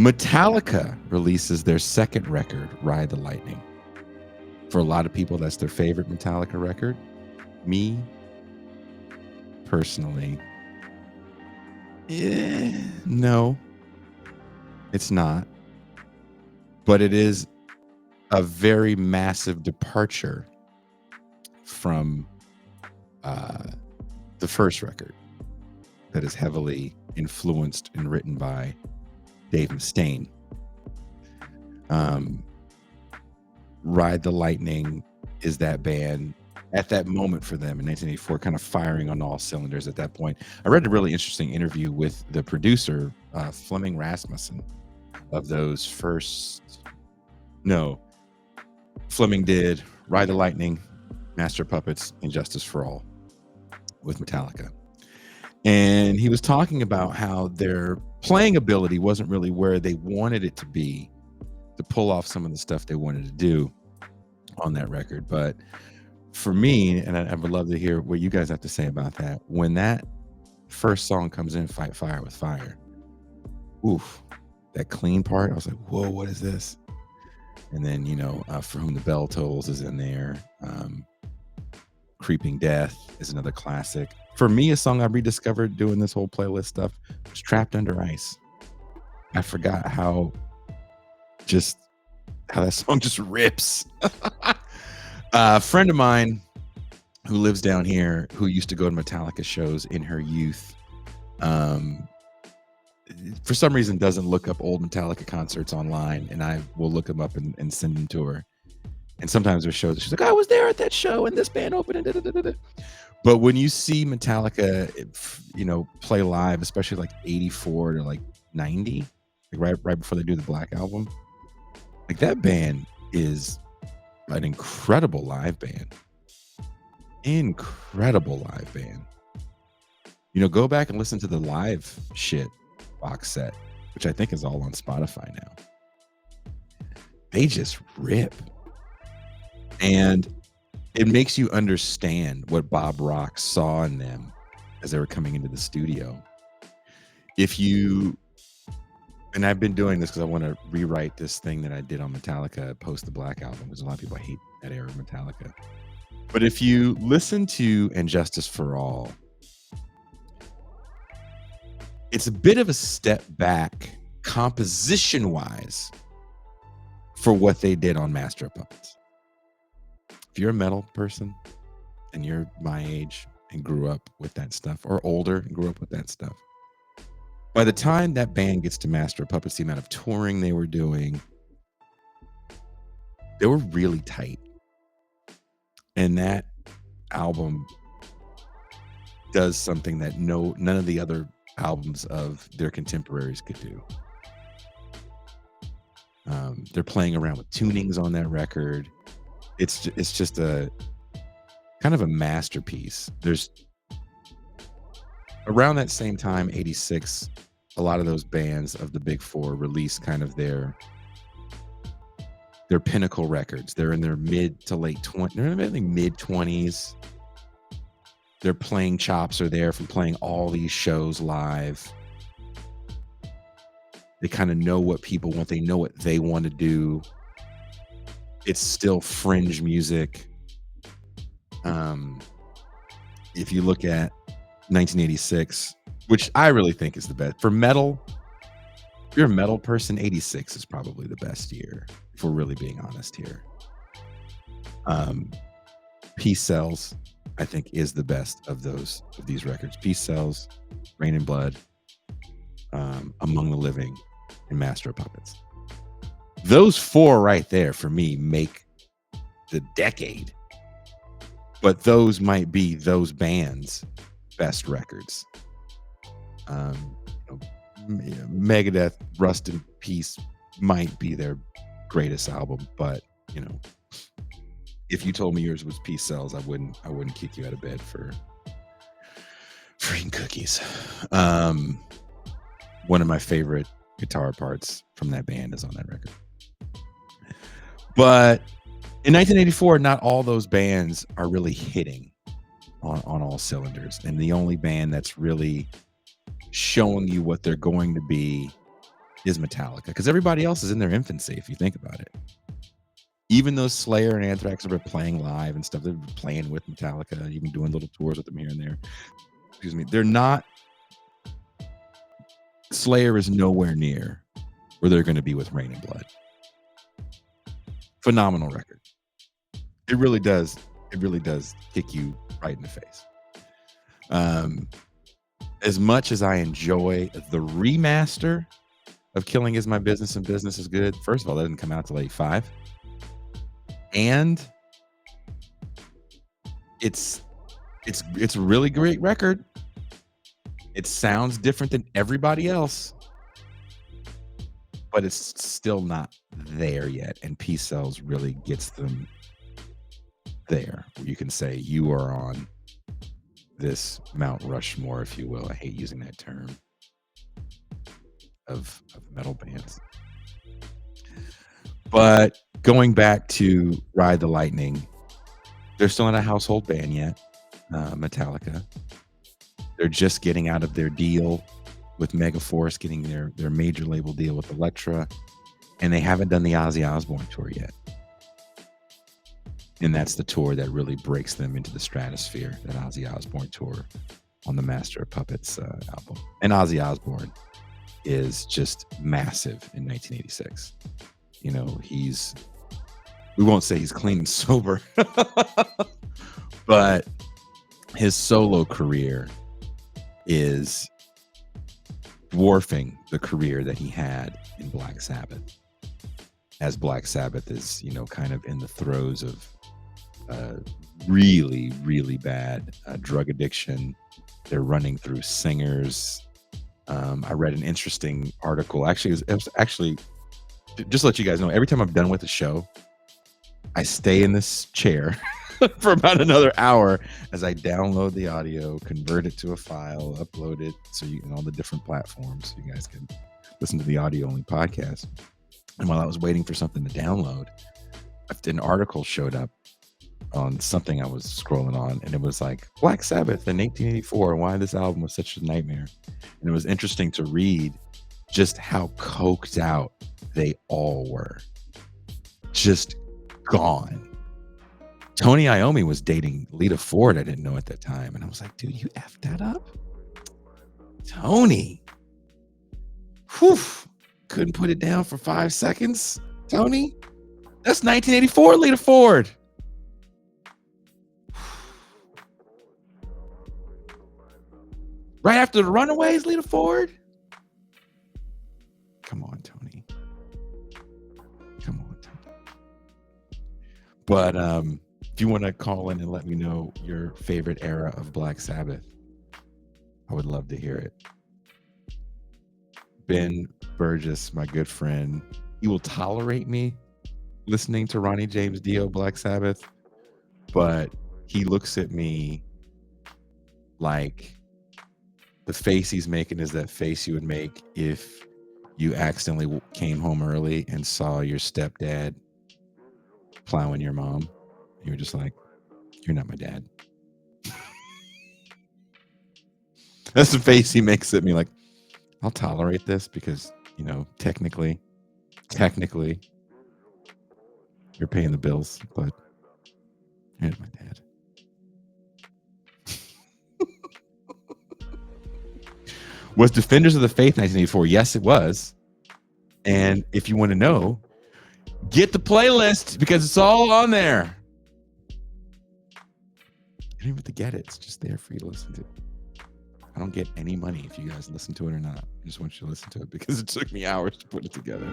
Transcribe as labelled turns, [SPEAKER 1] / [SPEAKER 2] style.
[SPEAKER 1] Metallica releases their second record, Ride the Lightning. For a lot of people, that's their favorite Metallica record. Me, personally, no, it's not. But it is a very massive departure from the first record that is heavily influenced and written by Dave Mustaine. Ride the Lightning is that band at that moment for them in 1984, kind of firing on all cylinders at that point. I read a really interesting interview with the producer, Fleming Rasmussen, of those first. No, Fleming did Ride the Lightning, Master of Puppets, and Justice for All with Metallica. And he was talking about how their playing ability wasn't really where they wanted it to be to pull off some of the stuff they wanted to do on that record. But for me, and I would love to hear what you guys have to say about that, when that first song comes in, Fight Fire with Fire, oof, that clean part, I was like, whoa, what is this? And then, For Whom the Bell Tolls is in there. Creeping Death is another classic. For me, a song I rediscovered doing this whole playlist stuff was Trapped Under Ice. I forgot how that song just rips. A friend of mine who lives down here, who used to go to Metallica shows in her youth, for some reason doesn't look up old Metallica concerts online, and I will look them up and send them to her. And sometimes there's shows she's like, I was there at that show and this band opened. But when you see Metallica, play live, especially like 84 to like 90, like right before they do the Black Album, like that band is an incredible live band. Go back and listen to the live shit box set, which I think is all on Spotify now. They just rip. And it makes you understand what Bob Rock saw in them as they were coming into the studio. And I've been doing this because I want to rewrite this thing that I did on Metallica post the Black Album, because a lot of people hate that era of Metallica. But if you listen to And Justice for All, it's a bit of a step back composition-wise for what they did on Master of Puppets. If you're a metal person and you're my age and grew up with that stuff, or older and grew up with that stuff, by the time that band gets to Master of Puppets, the amount of touring they were doing, they were really tight. And that album does something that none of the other albums of their contemporaries could do. They're playing around with tunings on that record. It's just a kind of a masterpiece. There's around that same time, 86, a lot of those bands of the big four release kind of their pinnacle records. They're in their mid to late 20s. They're in their mid 20s. Their playing chops are there from playing all these shows live. They kind of know what people want. They know what they want to do. It's still fringe music. If you look at 1986, which I really think is the best for metal, if you're a metal person, 86 is probably the best year, if we're really being honest here. Peace Sells, I think, is the best of these records. Peace Sells, Rain and Blood, Among the Living, and Master of Puppets. Those four right there for me make the decade. But those might be those bands' best records. Megadeth, Rust in Peace might be their greatest album, but if you told me yours was Peace Sells, I wouldn't kick you out of bed for eating cookies. One of my favorite guitar parts from that band is on that record. But in 1984, not all those bands are really hitting on all cylinders. And the only band that's really showing you what they're going to be is Metallica, because everybody else is in their infancy, if you think about it. Even though Slayer and Anthrax have been playing live and stuff, they've been playing with Metallica, even doing little tours with them here and there. Excuse me. They're not. Slayer is nowhere near where they're going to be with Rain and Blood. Phenomenal record. It really does. It really does kick you right in the face. As much as I enjoy the remaster of Killing Is My Business and Business Is Good, first of all, that didn't come out till 85. And it's a really great record. It sounds different than everybody else, but it's still not there yet. And Peace Cells really gets them there, where you can say you are on this Mount Rushmore, if you will. I hate using that term of metal bands. But going back to Ride the Lightning, they're still not a household band yet, Metallica. They're just getting out of their deal with Megaforce, getting their major label deal with Elektra, and they haven't done the Ozzy Osbourne tour yet. And that's the tour that really breaks them into the stratosphere, that Ozzy Osbourne tour on the Master of Puppets album. And Ozzy Osbourne is just massive in 1986. You know, we won't say he's clean and sober, but his solo career is dwarfing the career that he had in Black Sabbath, as Black Sabbath is, you know, kind of in the throes of really, really bad drug addiction. They're running through singers. I read an interesting article. Actually, it was actually, just to let you guys know, every time I'm done with the show, I stay in this chair for about another hour as I download the audio, convert it to a file, upload it so you can all the different platforms so you guys can listen to the audio only podcast. And while I was waiting for something to download, an article showed up on something I was scrolling on, and it was like Black Sabbath in 1884 and why this album was such a nightmare. And it was interesting to read just how coked out they all were. Just gone. Tony Iommi was dating Lita Ford. I didn't know at that time. And I was like, dude, you effed that up? Tony. Whew. Couldn't put it down for 5 seconds. Tony. That's 1984 Lita Ford. Right after the Runaways, Lita Ford. Come on, Tony. Come on, Tony. But if you want to call in and let me know your favorite era of Black Sabbath, I would love to hear it. Ben Burgess, my good friend, he will tolerate me listening to Ronnie James Dio Black Sabbath, but he looks at me like the face he's making is that face you would make if you accidentally came home early and saw your stepdad plowing your mom. You were just like, you're not my dad. That's the face he makes at me, like, I'll tolerate this because, you know, technically, you're paying the bills, but you're not my dad. Was Defenders of the Faith 1984? Yes, it was. And if you want to know, get the playlist because it's all on there. You don't even have to get it. It's just there for you to listen to. I don't get any money if you guys listen to it or not. I just want you to listen to it because it took me hours to put it together.